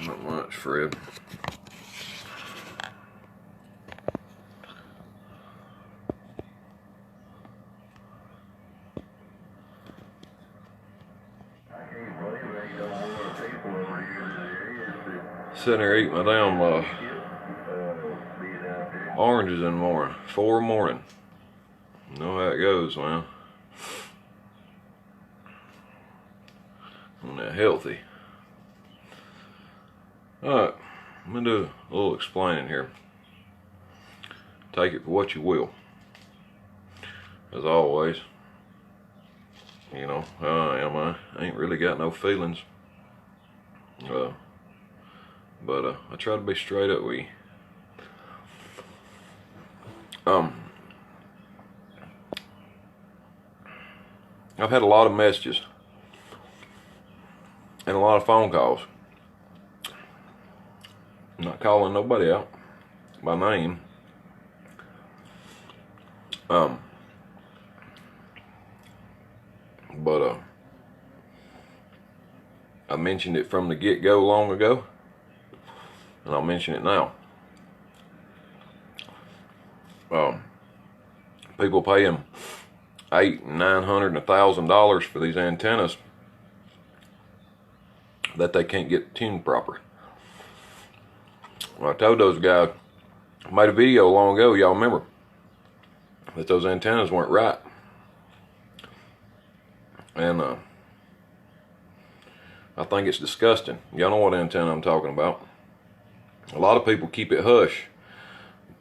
Not much, Fred. Sitting there eating my damn oranges in the morning. 4 in the morning. You know how it goes, man. I'm that healthy. Alright, I'm gonna do a little explaining here. Take it for what you will. As always. You know, how I am. I ain't really got no feelings. But I try to be straight up with you. I've had a lot of messages and a lot of phone calls. I'm not calling nobody out by name. But I mentioned it from the get-go long ago, and I'll mention it now. People paying $800, $900, and $1,000 for these antennas that they can't get tuned proper. Well, I told those guys, I made a video long ago, y'all remember, that those antennas weren't right. And I think it's disgusting. Y'all know what antenna I'm talking about. A lot of people keep it hush,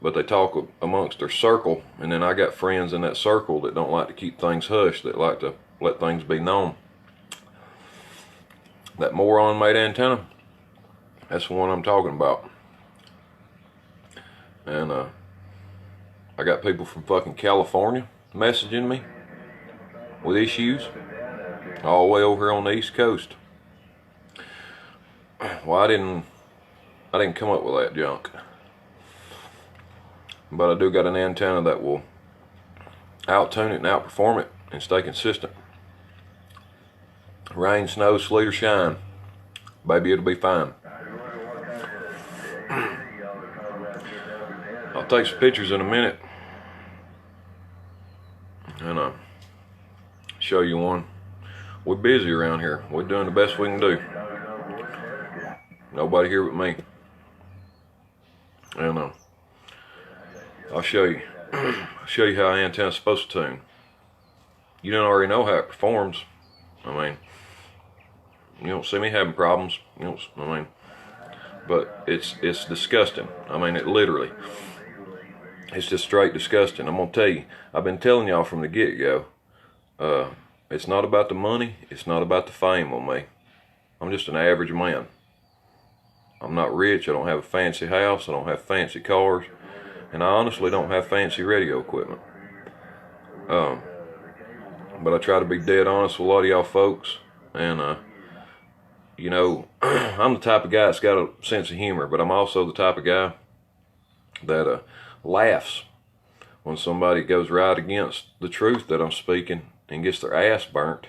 but they talk amongst their circle, and then I got friends in that circle that don't like to keep things hush, that like to let things be known. That moron made antenna, that's the one I'm talking about. And I got people from fucking California messaging me with issues all the way over here on the East Coast. Well, I didn't come up with that junk. But I do got an antenna that will out-tune it and outperform it and stay consistent. Rain, snow, sleet, or shine, baby, it'll be fine. I'll take some pictures in a minute and show you one. We're busy around here. We're doing the best we can do. Nobody here but me. And I'll show you. I'll show you how an antenna's supposed to tune. You don't already know how it performs. I mean, you don't see me having problems. You don't. I mean, but it's disgusting. I mean, it literally. It's just straight disgusting. I'm gonna tell you. I've been telling y'all from the get-go. It's not about the money. It's not about the fame on me. I'm just an average man. I'm not rich. I don't have a fancy house. I don't have fancy cars. And I honestly don't have fancy radio equipment. But I try to be dead honest with a lot of y'all folks. And, you know, I'm the type of guy that's got a sense of humor. But I'm also the type of guy that laughs when somebody goes right against the truth that I'm speaking and gets their ass burnt.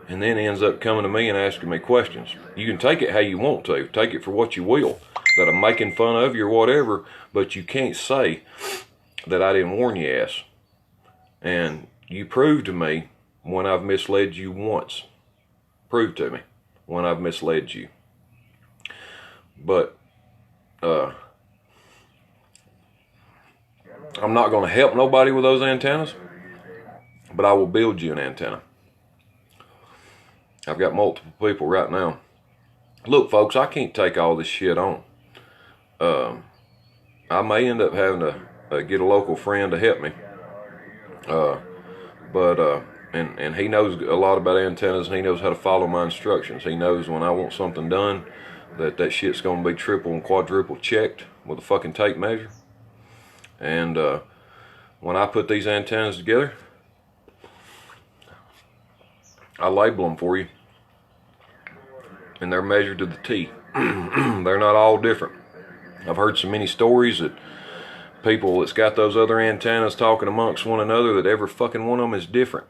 And then ends up coming to me and asking me questions. You can take it how you want to. Take it for what you will. That I'm making fun of you or whatever. But you can't say that I didn't warn you ass. And you prove to me when I've misled you once. Prove to me when I've misled you. But I'm not going to help nobody with those antennas. But I will build you an antenna. I've got multiple people right now. Look, folks, I can't take all this shit on. I may end up having to get a local friend to help me. And he knows a lot about antennas, and he knows how to follow my instructions. He knows when I want something done, that shit's going to be triple and quadruple checked with a fucking tape measure. And when I put these antennas together, I label them for you, and they're measured to the T. They're not all different. I've heard so many stories that people that's got those other antennas talking amongst one another that every fucking one of them is different.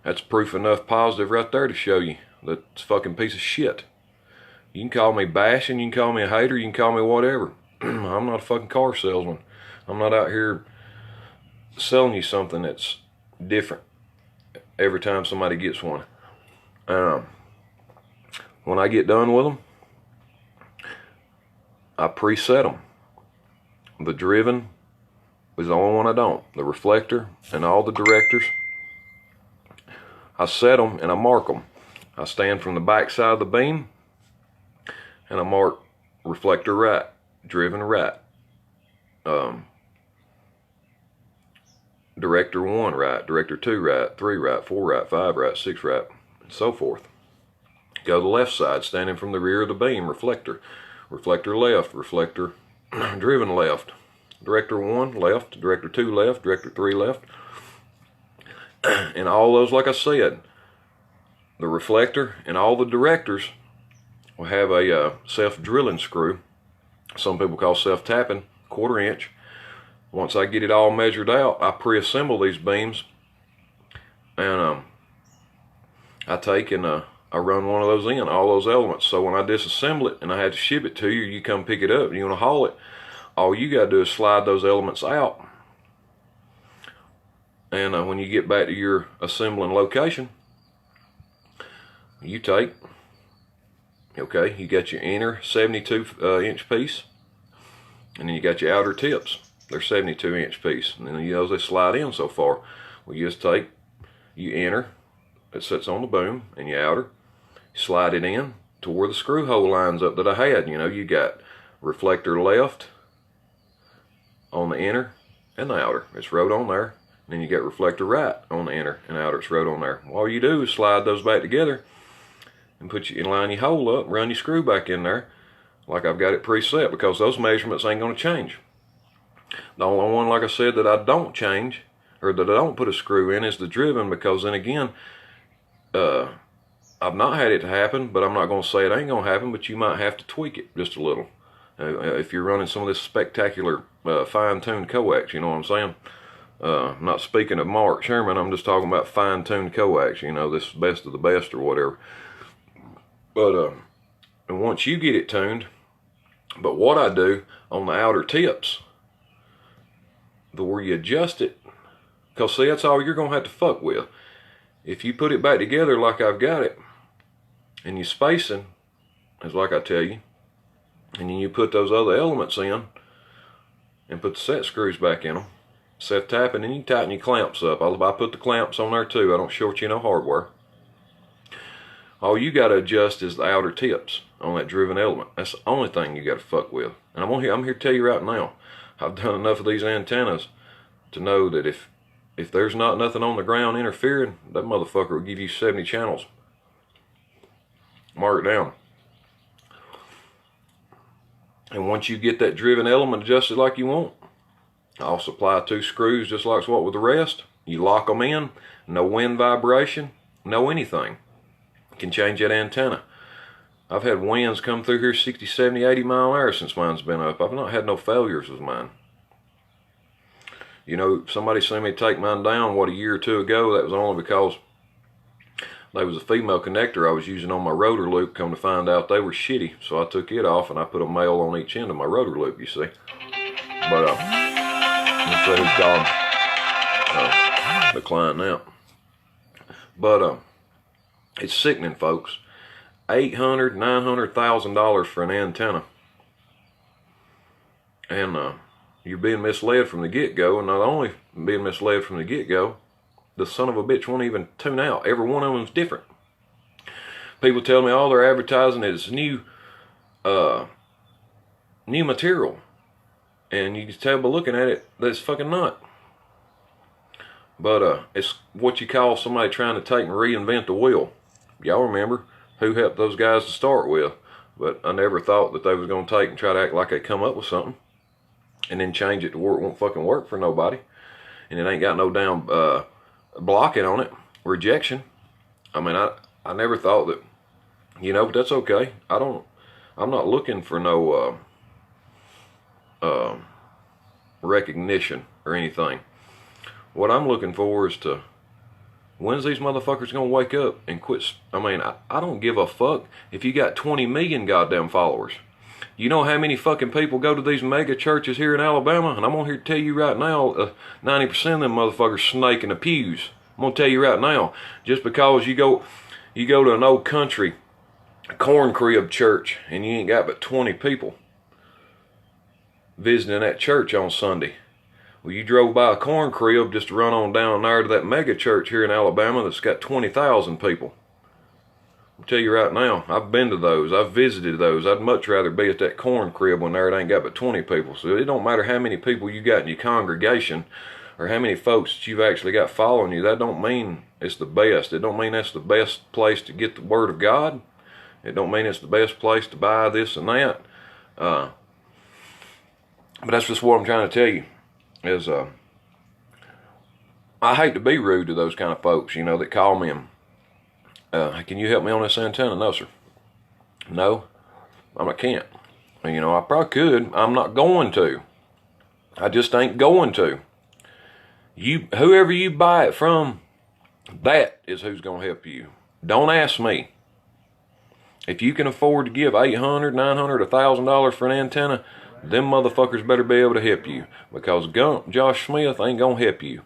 That's proof enough positive right there to show you that it's a fucking piece of shit. You can call me bashing, you can call me a hater, you can call me whatever. I'm not a fucking car salesman. I'm not out here selling you something that's different every time somebody gets one. When I get done with them, I preset them. The driven is the only one I don't. The reflector and all the directors, I set them and I mark them. I stand from the back side of the beam and I mark reflector right, driven right, director 1 right, director 2 right, 3 right, 4 right, 5 right, 6 right, and so forth. Go to the left side, standing from the rear of the beam, reflector. Reflector left, reflector driven left. Director 1 left, director 2 left, director 3 left. And all those, like I said, the reflector and all the directors will have a self-drilling screw. Some people call self-tapping, 1/4 inch. Once I get it all measured out, I pre-assemble these beams. And I take and I run one of those in, all those elements. So when I disassemble it and I had to ship it to you, you come pick it up and you want to haul it, all you got to do is slide those elements out. And when you get back to your assembling location, you take, okay, you got your inner 72-inch piece, and then you got your outer tips. They're 72-inch piece. And then those they slide in so far. Well, you just take, you inner, it sits on the boom, and your outer, slide it in to where the screw hole lines up that I had. You know, you got reflector left on the inner and the outer. It's wrote on there. And then you got reflector right on the inner and outer. It's wrote on there. All you do is slide those back together and line your hole up, run your screw back in there like I've got it preset, because those measurements ain't going to change. The only one, like I said, that I don't change, or that I don't put a screw in, is the driven, because then again, I've not had it to happen, but I'm not going to say it ain't going to happen, but you might have to tweak it just a little. If you're running some of this spectacular fine-tuned coax, you know what I'm saying? I'm not speaking of Mark Sherman, I'm just talking about fine-tuned coax, you know, this best of the best or whatever. But and once you get it tuned, but what I do on the outer tips, where you adjust it, because see, that's all you're going to have to fuck with. If you put it back together like I've got it, and you spacing, as like I tell you, and then you put those other elements in, and put the set screws back in them, set tapping, and you tighten your clamps up. I put the clamps on there too. I don't short you no hardware. All you got to adjust is the outer tips on that driven element. That's the only thing you got to fuck with. And I'm here to tell you right now, I've done enough of these antennas to know that if there's not nothing on the ground interfering, that motherfucker will give you 70 channels. Mark it down. And once you get that driven element adjusted like you want, I'll supply 2 screws just like what with the rest. You lock them in, no wind vibration, no anything. Can change that antenna. I've had winds come through here 60, 70, 80 mile an hour since mine's been up. I've not had no failures with mine. You know, somebody seen me take mine down, what, a year or 2 ago. That was only because there was a female connector I was using on my rotor loop. Come to find out they were shitty, so I took it off and I put a male on each end of my rotor loop, you see. But let's see who's calling the client now. But it's sickening, folks. $800,000, $900,000 for an antenna, and you're being misled from the get-go. And not only being misled from the get-go, the son of a bitch won't even tune out. Every one of them's different. People tell me all they're advertising is new material, and you can tell by looking at it that it's fucking not. But it's what you call somebody trying to take and reinvent the wheel. Y'all remember who helped those guys to start with, but I never thought that they was going to take and try to act like they come up with something and then change it to where it won't fucking work for nobody, and it ain't got no damn blocking on it, rejection. I mean, I never thought that, you know, but that's okay. I'm not looking for no recognition or anything. What I'm looking for is to When's these motherfuckers gonna wake up and quit? I mean, I don't give a fuck if you got 20 million goddamn followers. You know how many fucking people go to these mega churches here in Alabama? And I'm gonna here tell you right now, 90% of them motherfuckers snake in the pews. I'm gonna tell you right now, just because you go to an old country corn crib church and you ain't got but 20 people visiting that church on Sunday. Well, you drove by a corn crib just to run on down there to that mega church here in Alabama that's got 20,000 people. I'll tell you right now, I've been to those. I've visited those. I'd much rather be at that corn crib when there it ain't got but 20 people. So it don't matter how many people you got in your congregation or how many folks that you've actually got following you. That don't mean it's the best. It don't mean that's the best place to get the word of God. It don't mean it's the best place to buy this and that. But that's just what I'm trying to tell you. Is I hate to be rude to those kind of folks, you know, that call me and can you help me on this antenna? No, sir. No, I can't. You know, I probably could. I'm not going to. I just ain't going to. Whoever you buy it from, that is who's going to help you. Don't ask me. If you can afford to give $800, $900, $1,000 for an antenna, them motherfuckers better be able to help you, because Gump Josh Smith ain't gonna help you.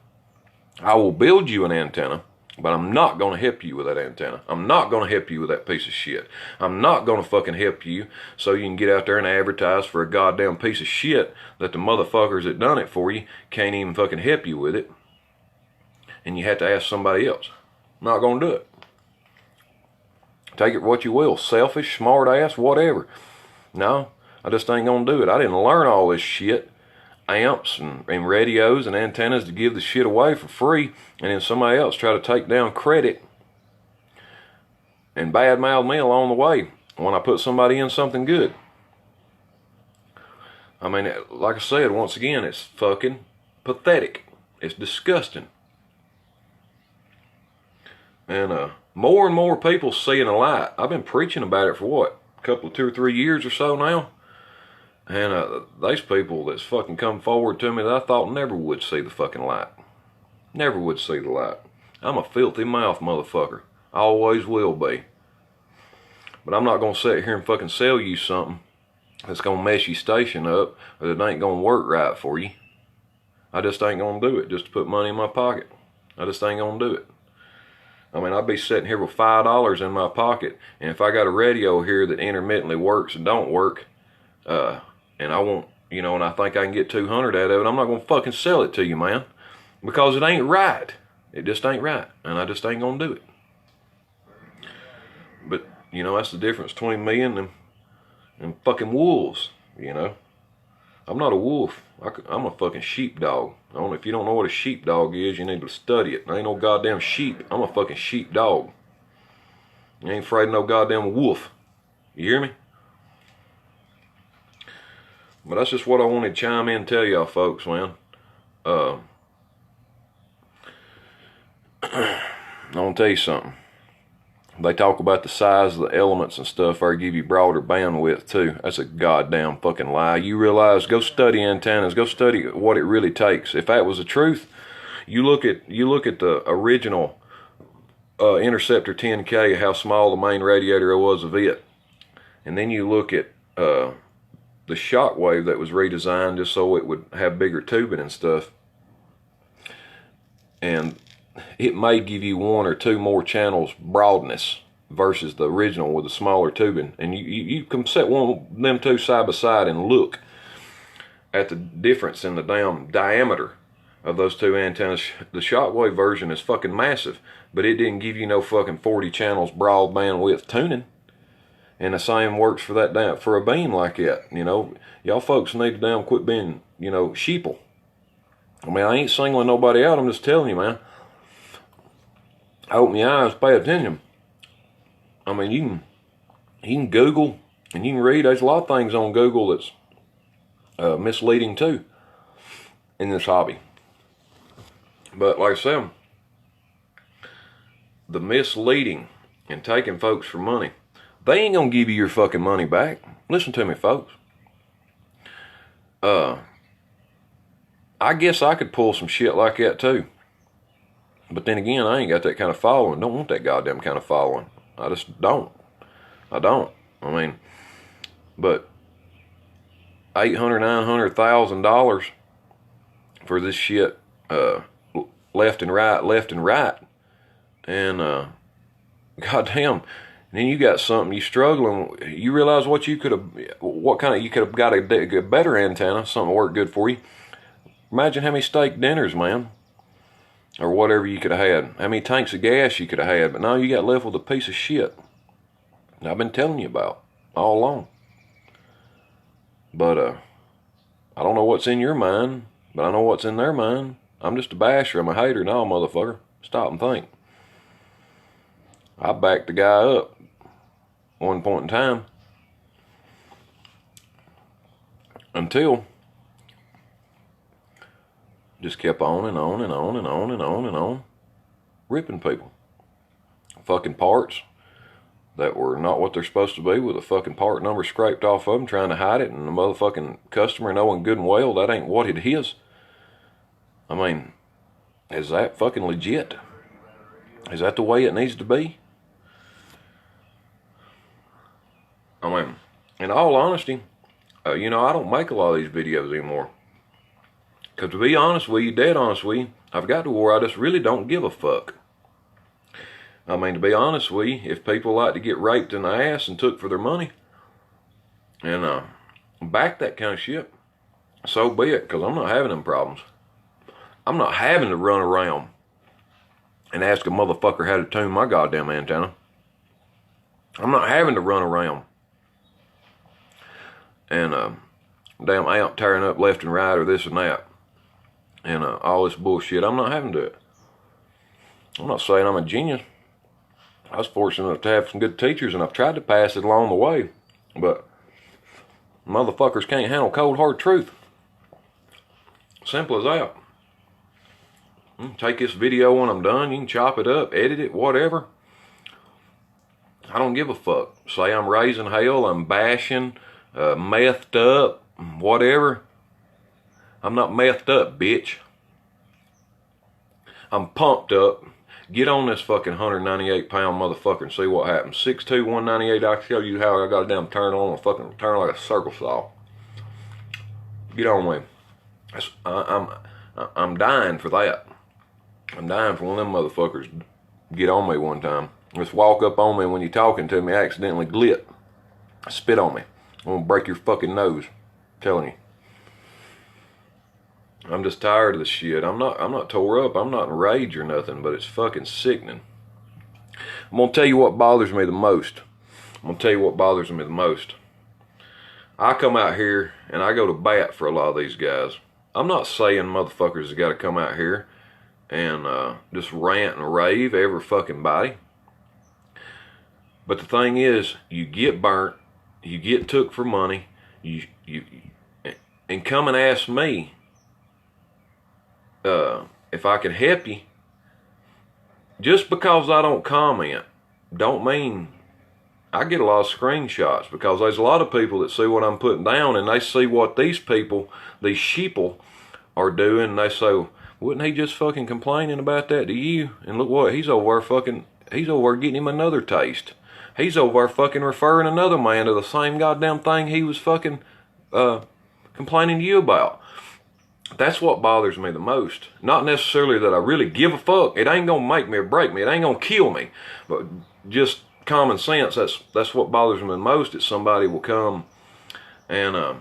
I will build you an antenna, but I'm not gonna help you with that antenna. I'm not gonna help you with that piece of shit. I'm not gonna fucking help you so you can get out there and advertise for a goddamn piece of shit that the motherfuckers that done it for you can't even fucking help you with it, and you have to ask somebody else. I'm not gonna do it. Take it what you will, selfish, smart ass, whatever. No. I just ain't gonna do it. I didn't learn all this shit, amps and radios and antennas, to give the shit away for free, and then somebody else try to take down credit and badmouth me along the way when I put somebody in something good. I mean, like I said, once again, it's fucking pathetic. It's disgusting. And more and more people seeing a light. I've been preaching about it for what, a couple of 2 or 3 years or so now. And those people that's fucking come forward to me that I thought never would see the fucking light. Never would see the light. I'm a filthy mouth motherfucker. I always will be. But I'm not going to sit here and fucking sell you something that's going to mess your station up or that ain't going to work right for you. I just ain't going to do it just to put money in my pocket. I just ain't going to do it. I mean, I'd be sitting here with $5 in my pocket, and if I got a radio here that intermittently works and don't work, and I won't, you know, and I think I can get 200 out of it, I'm not going to fucking sell it to you, man. Because it ain't right. It just ain't right. And I just ain't going to do it. But, you know, that's the difference between me and fucking wolves, you know. I'm not a wolf. I'm a fucking sheepdog. If you don't know what a sheepdog is, you need to study it. I ain't no goddamn sheep. I'm a fucking sheepdog. You ain't afraid of no goddamn wolf. You hear me? But that's just what I wanted to chime in and tell y'all folks, man. I want to tell you something. They talk about the size of the elements and stuff, or give you broader bandwidth too. That's a goddamn fucking lie. You realize, go study antennas, go study what it really takes. If that was the truth, you look at the original Interceptor 10K, how small the main radiator was of it. And then you look at the shockwave that was redesigned just so it would have bigger tubing and stuff, and it may give you 1 or 2 more channels broadness versus the original with the smaller tubing. And you can set them two side by side and look at the difference in the damn diameter of those two antennas. The shockwave version is fucking massive, but it didn't give you no fucking 40 channels broad bandwidth tuning. And the same works for that for a beam like that. You know, y'all folks need to damn quit being, you know, sheeple. I mean, I ain't singling nobody out. I'm just telling you, man. Open your eyes, pay attention. I mean, you can Google and you can read. There's a lot of things on Google that's misleading too in this hobby. But like I said, the misleading and taking folks for money, they ain't gonna give you your fucking money back. Listen to me, folks. I guess I could pull some shit like that too. But then again, I ain't got that kind of following. Don't want that goddamn kind of following. I just don't. I don't. I mean, but $800,000, $900,000 for this shit, left and right, and goddamn. And then you got something you struggling. You realize what you could have got a better antenna, something worked good for you. Imagine how many steak dinners, man, or whatever you could have had. How many tanks of gas you could have had. But now you got left with a piece of shit. I've been telling you about all along. But I don't know what's in your mind, but I know what's in their mind. I'm just a basher. I'm a hater now, motherfucker. Stop and think. I backed the guy up one point in time until just kept on and on and on and on and on and on, ripping people. Fucking parts that were not what they're supposed to be, with a fucking part number scraped off of them, trying to hide it, and the motherfucking customer knowing good and well that ain't what it is. I mean, is that fucking legit? Is that the way it needs to be? I mean, in all honesty, I don't make a lot of these videos anymore. Because to be honest with you, dead honest with you, I've got to where I just really don't give a fuck. I mean, to be honest with you, if people like to get raped in the ass and took for their money, and back that kind of shit, so be it, because I'm not having them problems. I'm not having to run around and ask a motherfucker how to tune my goddamn antenna. I'm not having to run around and damn amp tearing up left and right or this and that and all this bullshit. I'm not having to do it. I'm not saying I'm a genius. I was fortunate to have some good teachers, and I've tried to pass it along the way, but motherfuckers can't handle cold hard truth. Simple as that. Take this video when I'm done, you can chop it up, edit it, whatever. I don't give a fuck. Say I'm raising hell, I'm bashing, methed up, whatever. I'm not methed up, bitch. I'm pumped up. Get on this fucking 198-pound motherfucker and see what happens. 6'2", 198, I can show you how I got a damn turn on and fucking turn like a circle saw. Get on with me. I'm dying for that. I'm dying for one of them motherfuckers get on me one time. Just walk up on me when you're talking to me, accidentally glit. Spit on me. I'm gonna break your fucking nose. I'm telling you. I'm just tired of this shit. I'm not tore up. I'm not in rage or nothing, but it's fucking sickening. I'm gonna tell you what bothers me the most. I come out here and I go to bat for a lot of these guys. I'm not saying motherfuckers have got to come out here and just rant and rave every fucking body. But the thing is, you get burnt, you get took for money, and come and ask me if I can help you. Just because I don't comment don't mean I get a lot of screenshots, because there's a lot of people that see what I'm putting down and they see what these people, these sheeple, are doing, and they say, wouldn't he just fucking complaining about that to you? And look what, he's over getting him another taste. He's over fucking referring another man to the same goddamn thing he was fucking complaining to you about. That's what bothers me the most. Not necessarily that I really give a fuck. It ain't gonna make me or break me. It ain't gonna kill me. But just common sense, that's what bothers me the most, is somebody will come and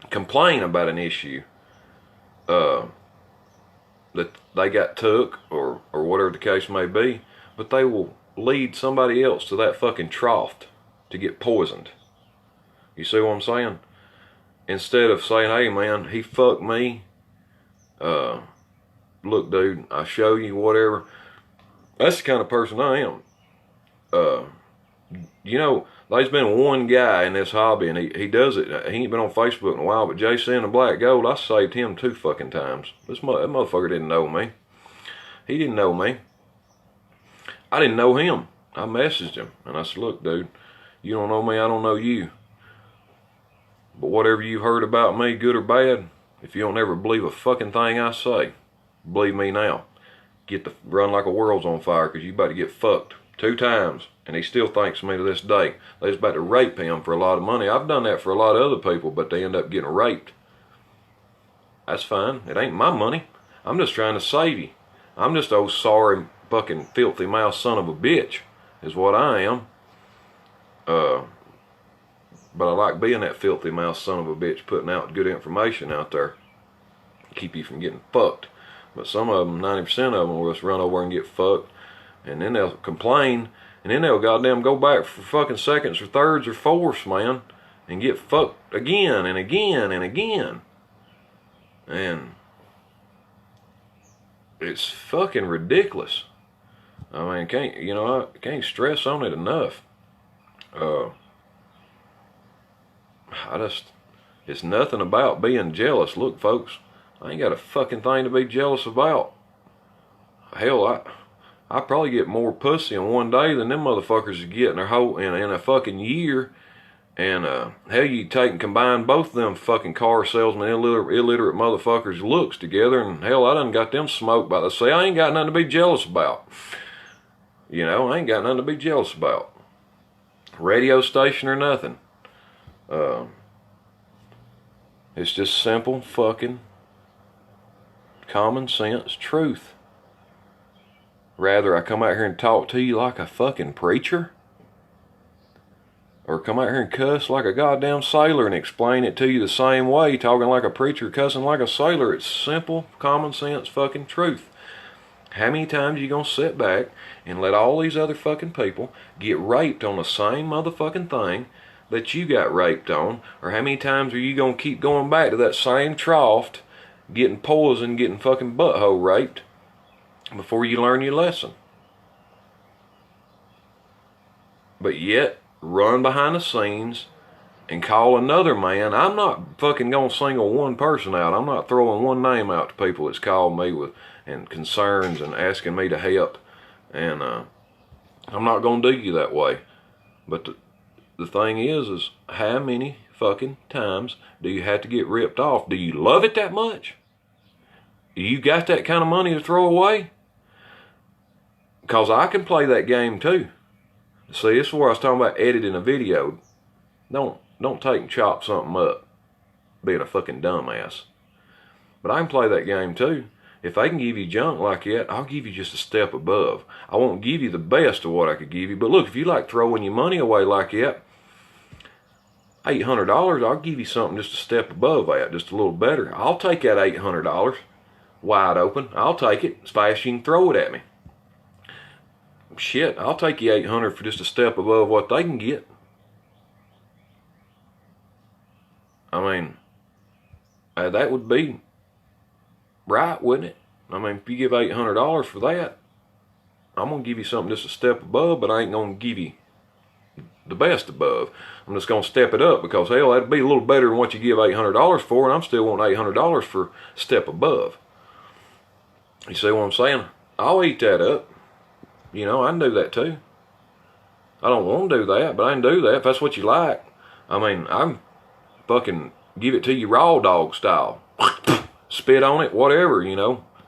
complain about an issue that they got took or whatever the case may be, but they will lead somebody else to that fucking trough to get poisoned. You see what I'm saying? Instead of saying, hey man, he fucked me, look dude, I show you whatever. That's the kind of person I am. There's been one guy in this hobby, and he does it. He ain't been on Facebook in a while, but JC the Black Gold, I saved him 2 fucking times. That motherfucker didn't know me. He didn't know me. I didn't know him. I messaged him, and I said, look, dude, you don't know me, I don't know you. But whatever you've heard about me, good or bad, if you don't ever believe a fucking thing I say, believe me now. run like a world's on fire because you about to get fucked 2 times. And he still thanks me to this day. They was about to rape him for a lot of money. I've done that for a lot of other people, but they end up getting raped. That's fine. It ain't my money. I'm just trying to save you. I'm just old sorry fucking filthy mouth son of a bitch is what I am. But I like being that filthy mouth son of a bitch, putting out good information out there. Keep you from getting fucked. But some of them, 90% of them, will just run over and get fucked. And then they'll complain. And then they'll goddamn go back for fucking seconds or thirds or fourths, man. And get fucked again and again and again. And it's fucking ridiculous. I mean, I can't stress on it enough. It's nothing about being jealous. Look, folks, I ain't got a fucking thing to be jealous about. Hell, I probably get more pussy in one day than them motherfuckers get in a fucking year. And hell, you take and combine both of them fucking car salesmen, illiterate motherfuckers' looks together, and hell, I done got them smoked by the say. I ain't got nothing to be jealous about. I ain't got nothing to be jealous about. Radio station or nothing. It's just simple fucking common sense truth. Rather I come out here and talk to you like a fucking preacher, or come out here and cuss like a goddamn sailor and explain it to you the same way, talking like a preacher, cussing like a sailor. It's simple, common sense fucking truth. How many times you gonna sit back and let all these other fucking people get raped on the same motherfucking thing that you got raped on? Or how many times are you gonna keep going back to that same trough, getting poisoned, getting fucking butthole raped before you learn your lesson? But yet, run behind the scenes and call another man. I'm not fucking gonna single one person out. I'm not throwing one name out to people that's called me with and concerns and asking me to help. And I'm not gonna do you that way. But the thing is how many fucking times do you have to get ripped off? Do you love it that much? You got that kind of money to throw away? Because I can play that game too. See, this is where I was talking about editing a video. Don't take and chop something up, being a fucking dumbass. But I can play that game too. If they can give you junk like that, I'll give you just a step above. I won't give you the best of what I could give you. But look, if you like throwing your money away like that, $800, I'll give you something just a step above that, just a little better. I'll take that $800 wide open. I'll take it as fast as you can throw it at me. Shit, I'll take you $800 for just a step above what they can get. I mean, that would be right, wouldn't it? I mean, if you give $800 for that, I'm going to give you something just a step above, but I ain't going to give you the best above. I'm just going to step it up because, hell, that'd be a little better than what you give $800 for, and I'm still wanting $800 for a step above. You see what I'm saying? I'll eat that up. I can do that too. I don't want to do that, but I can do that if that's what you like. I mean, I can fucking give it to you raw dog style. Spit on it, whatever,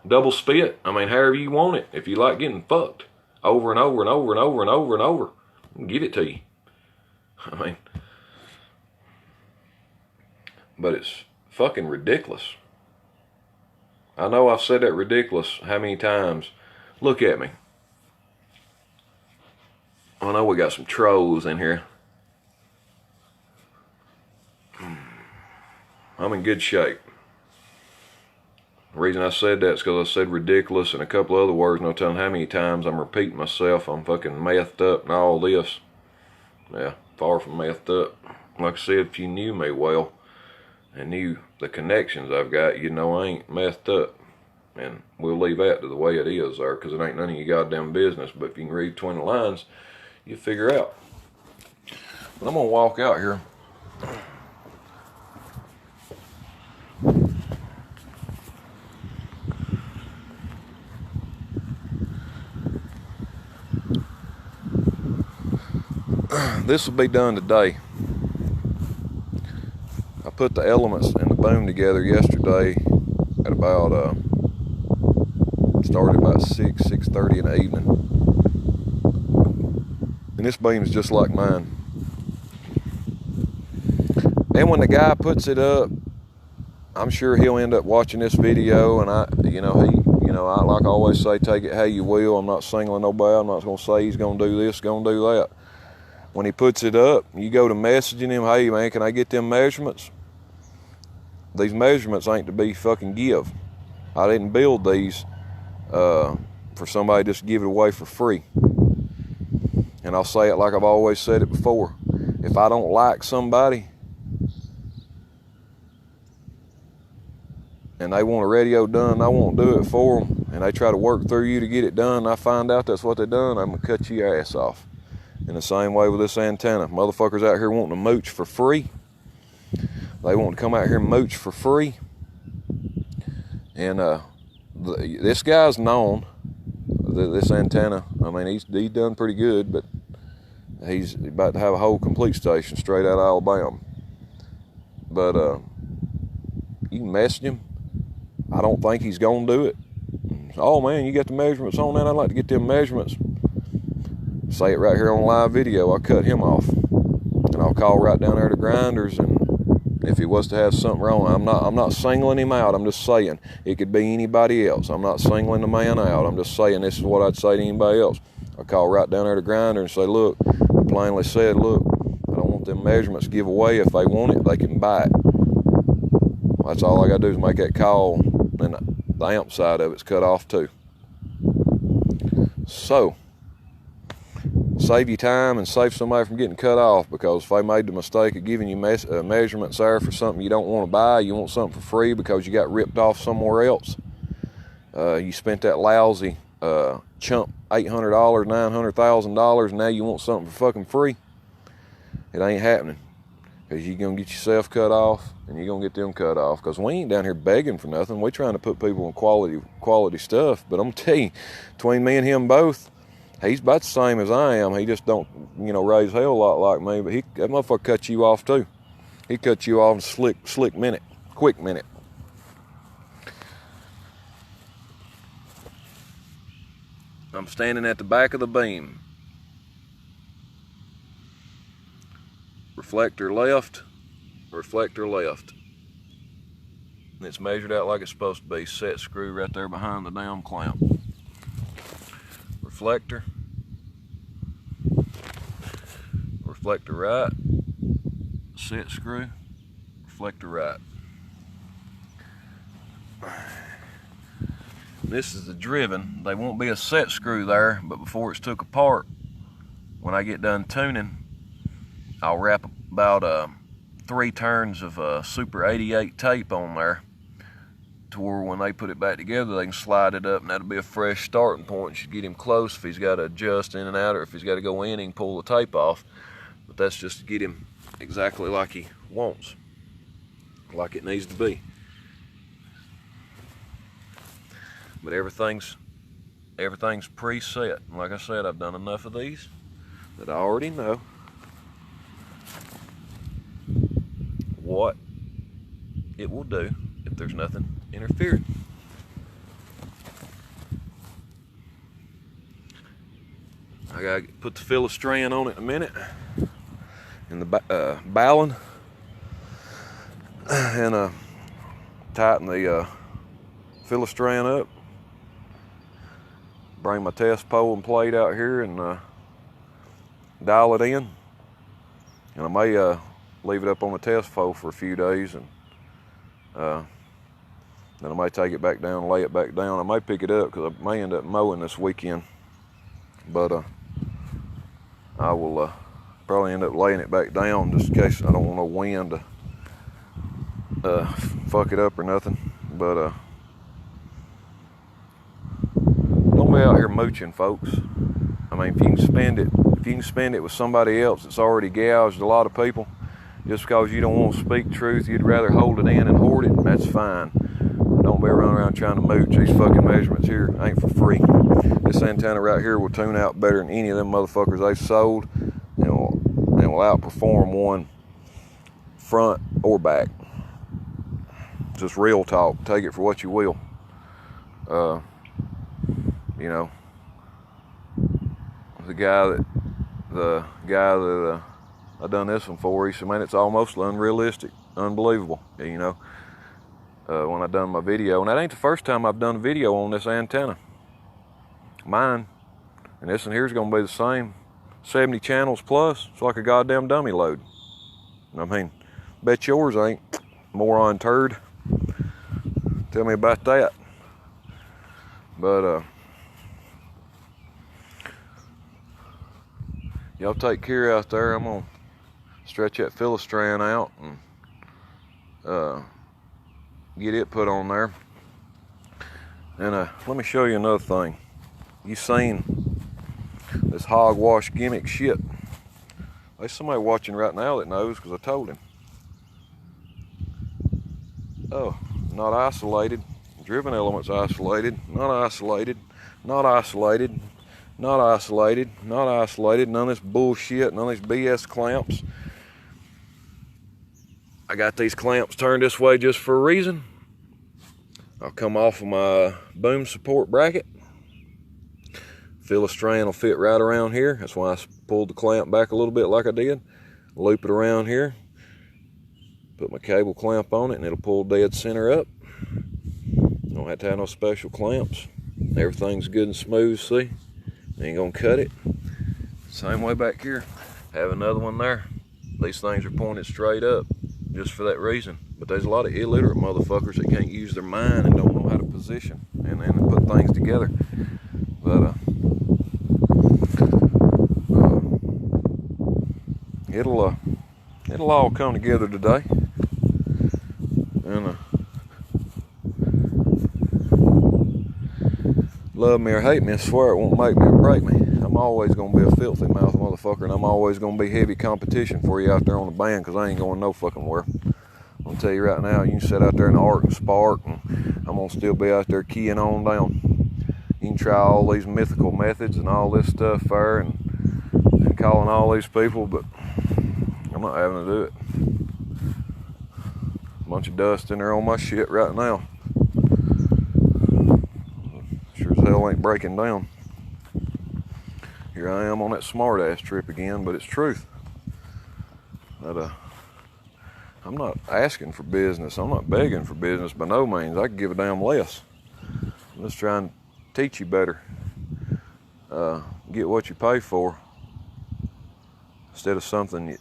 double spit. I mean, however you want it. If you like getting fucked over and over and over and over and over and over, I'll give it to you. I mean, but it's fucking ridiculous. I know I've said that ridiculous how many times. Look at me. I know we got some trolls in here. I'm in good shape. The reason I said that is because I said ridiculous and a couple other words, no telling how many times I'm repeating myself. I'm fucking methed up and all this. Yeah, far from methed up. Like I said, if you knew me well and knew the connections I've got, you'd know I ain't methed up. And we'll leave that to the way it is there, because it ain't none of your goddamn business. But if you can read between the lines, you figure out. But I'm gonna walk out here. This will be done today. I put the elements and the boom together yesterday at about started about 6:30 in the evening. And this beam is just like mine. And when the guy puts it up, I'm sure he'll end up watching this video, and I like I always say, take it how you will. I'm not singling nobody. I'm not gonna say he's gonna do this, gonna do that. When he puts it up, you go to messaging him, hey man, can I get them measurements? These measurements ain't to be fucking give. I didn't build these for somebody just to give it away for free. And I'll say it like I've always said it before. If I don't like somebody and they want a radio done, I won't do it for them, and they try to work through you to get it done, and I find out that's what they done, I'm going to cut your ass off. In the same way with this antenna. Motherfuckers out here wanting to mooch for free. They want to come out here and mooch for free. And this guy's known, this antenna, I mean, he's done pretty good, but he's about to have a whole complete station straight out of Alabama. But you can message him. I don't think he's going to do it. Oh man, you got the measurements on that? I'd like to get them measurements. Say it right here on live video. I'll cut him off. And I'll call right down there to Grinders, and if he was to have something wrong, I'm not singling him out. I'm just saying it could be anybody else. I'm not singling the man out. I'm just saying this is what I'd say to anybody else. I'll call right down there to Grinder and say, look, I plainly said, look, I don't want them measurements give away. If they want it, they can buy it. That's all I got to do is make that call, and the amp side of it's cut off too. So, save you time and save somebody from getting cut off, because if they made the mistake of giving you measurements there for something you don't want to buy, you want something for free because you got ripped off somewhere else. You spent that lousy chump $800, $900,000, and now you want something for fucking free. It ain't happening, because you're going to get yourself cut off, and you're going to get them cut off, because we ain't down here begging for nothing. We're trying to put people in quality stuff. But I'm going to tell you, between me and him both, he's about the same as I am. He just don't, raise hell a lot like me. But that motherfucker cut you off too. He cut you off in a quick minute. I'm standing at the back of the beam. Reflector left. And it's measured out like it's supposed to be. Set screw right there behind the damn clamp. Reflector right, set screw, reflector right. This is the driven. There won't be a set screw there, but before it's took apart, when I get done tuning, I'll wrap about 3 turns of Super 88 tape on there, to where when they put it back together, they can slide it up, and that'll be a fresh starting point. Should get him close if he's got to adjust in and out, or if he's got to go in, he can pull the tape off. But that's just to get him exactly like he wants, like it needs to be. But everything's preset. And like I said, I've done enough of these that I already know what it will do if there's nothing interfering. I gotta put the filistrand on it in a minute, and the ballon, and tighten the filistrand up. Bring my test pole and plate out here and dial it in, and I may leave it up on the test pole for a few days, and then I may take it back down and lay it back down. I may pick it up because I may end up mowing this weekend, but I will probably end up laying it back down just in case I don't want no wind to fuck it up or nothing. But don't be out here mooching, folks. I mean, if you can spend it with somebody else that's already gouged a lot of people, just because you don't want to speak truth, you'd rather hold it in and hoard it, that's fine. Don't be running around trying to mooch. These fucking measurements here ain't for free. This antenna right here will tune out better than any of them motherfuckers they've sold, and will outperform one front or back. Just real talk. Take it for what you will. you know, the guy that I done this one for, he said, man, it's almost unrealistic, unbelievable, you know, when I done my video. And that ain't the first time I've done a video on this antenna. Mine, and this one here's gonna be the same, 70 channels plus. It's like a goddamn dummy load. I mean, bet yours ain't, moron turd. Tell me about that. But y'all take care out there. I'm gonna stretch that filistran out and get it put on there. And let me show you another thing. You seen this hogwash gimmick shit? There's somebody watching right now that knows, because I told him. Oh, not isolated. Driven elements isolated. Not isolated. Not isolated. Not isolated. Not isolated. None of this bullshit. None of these BS clamps. I got these clamps turned this way just for a reason. I'll come off of my boom support bracket. Filistran will fit right around here. That's why I pulled the clamp back a little bit like I did. Loop it around here. Put my cable clamp on it and it'll pull dead center up. Don't have to have no special clamps. Everything's good and smooth, see? Ain't gonna cut it. Same way back here. Have another one there. These things are pointed straight up just for that reason. But there's a lot of illiterate motherfuckers that can't use their mind and don't know how to position and put things together. But it'll all come together today. And love me or hate me, I swear it won't make me or break me. I'm always gonna be a filthy mouth motherfucker, and I'm always gonna be heavy competition for you out there on the band, because I ain't going no fucking where. I'm gonna tell you right now, you can sit out there in the arc and spark, and I'm gonna still be out there keying on down. You can try all these mythical methods and all this stuff there, and calling all these people, but I'm not having to do it. Bunch of dust in there on my shit right now. Sure as hell ain't breaking down. Here I am on that smart ass trip again, but it's truth. But I'm not asking for business. I'm not begging for business by no means. I could give a damn less. I'm just trying to teach you better. Get what you pay for instead of something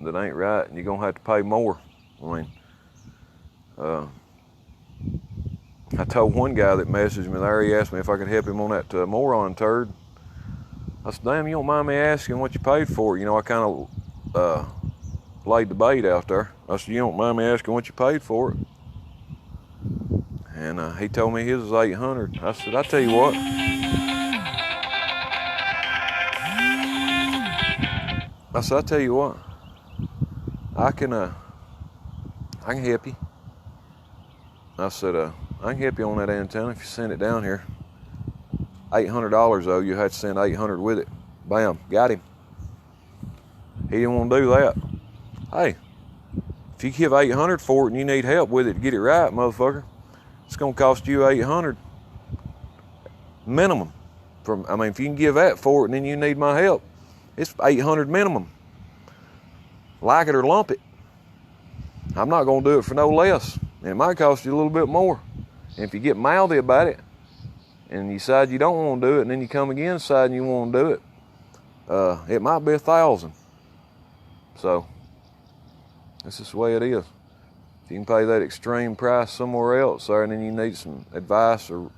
that ain't right and you're gonna have to pay more. I mean, I told one guy that messaged me there, he asked me if I could help him on that moron turd. I said, damn, you don't mind me asking what you paid for it? You know, I kind of laid the bait out there. I said, you don't mind me asking what you paid for it? And he told me his was $800. I said, I tell you what. I said, I tell you what. I can help you. I said, I can help you on that antenna if you send it down here. $800 though, you had to send 800 with it. Bam, got him. He didn't want to do that. Hey, if you give 800 for it and you need help with it to get it right, motherfucker, it's gonna cost you 800 minimum. If you can give that for it and then you need my help, it's 800 minimum. Like it or lump it. I'm not gonna do it for no less. And it might cost you a little bit more. And if you get mouthy about it, and you decide you don't want to do it, and then you come again deciding you want to do it, it might be 1,000. So, this is the way it is. If you can pay that extreme price somewhere else, and then you need some advice or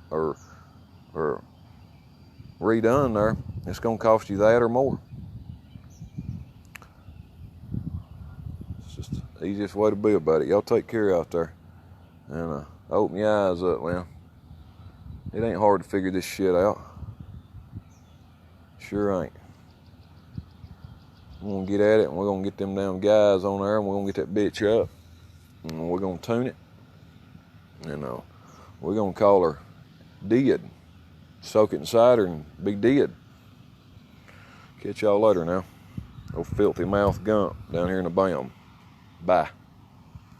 redone there, it's going to cost you that or more. It's just the easiest way to be about it. Y'all take care out there. And open your eyes up, man. It ain't hard to figure this shit out. Sure ain't. We're gonna get at it, and we're gonna get them damn guys on there, and we're gonna get that bitch up, and we're gonna tune it, and we're gonna call her dead. Soak it in cider and be dead. Catch y'all later now. Old filthy mouth Gump down here in the BAM. Bye.